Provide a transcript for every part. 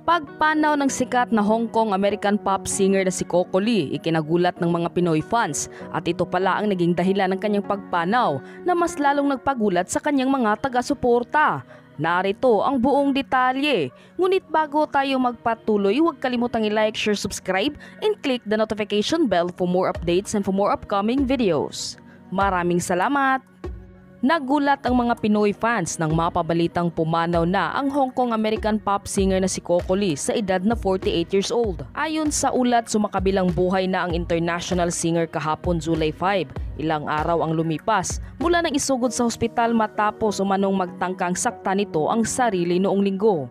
Pagpanaw ng sikat na Hong Kong American pop singer na si Coco Lee, ikinagulat ng mga Pinoy fans at ito pala ang naging dahilan ng kanyang pagpanaw na mas lalong nagpagulat sa kanyang mga taga-suporta. Narito ang buong detalye. Ngunit bago tayo magpatuloy, huwag kalimutang i-like, share, subscribe, and click the notification bell for more updates and for more upcoming videos. Maraming salamat! Nagulat ang mga Pinoy fans nang mapabalitang pumanaw na ang Hong Kong American pop singer na si Coco Lee sa edad na 48 years old. Ayon sa ulat, sumakabilang buhay na ang international singer kahapon July 5. Ilang araw ang lumipas mula nang isugod sa hospital matapos umanong magtangkang sakta nito ang sarili noong linggo.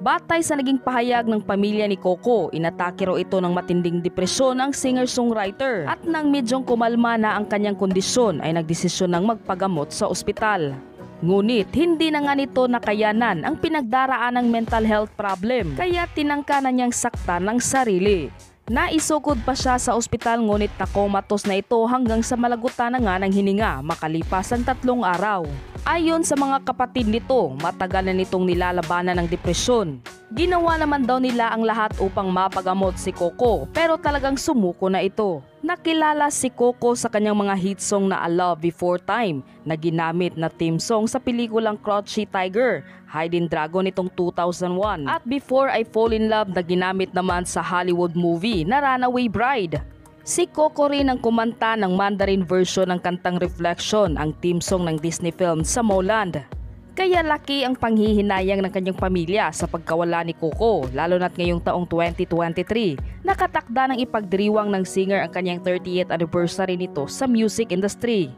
Batay sa naging pahayag ng pamilya ni Coco, inatake raw ito ng matinding depresyon ang singer-songwriter at nang medyong kumalma na ang kanyang kondisyon ay nagdesisyon ng magpagamot sa ospital. Ngunit hindi na nga nito nakayanan ang pinagdaraan ng mental health problem kaya tinangka na niyang saktan ng sarili. Naisugod pa siya sa ospital ngunit nakomatos na ito hanggang sa malagutan na nga ng hininga makalipas ang 3 araw. Ayon sa mga kapatid nito, matagal na nitong nilalabanan ng depresyon. Ginawa naman daw nila ang lahat upang mapagamot si Coco pero talagang sumuko na ito. Nakilala si Coco sa kanyang mga hit song na A Love Before Time na ginamit na theme song sa pelikulang Crouchy Tiger, Hidden Dragon nitong 2001 at Before I Fall in Love na ginamit naman sa Hollywood movie na Runaway Bride. Si Coco rin ang kumanta ng Mandarin version ng kantang Reflection, ang theme song ng Disney film sa Moland. Kaya laki ang panghihinayang ng kanyang pamilya sa pagkawala ni Coco, lalo na't ngayong taong 2023, nakatakda ng ipagdiriwang ng singer ang kanyang 30th anniversary nito sa music industry.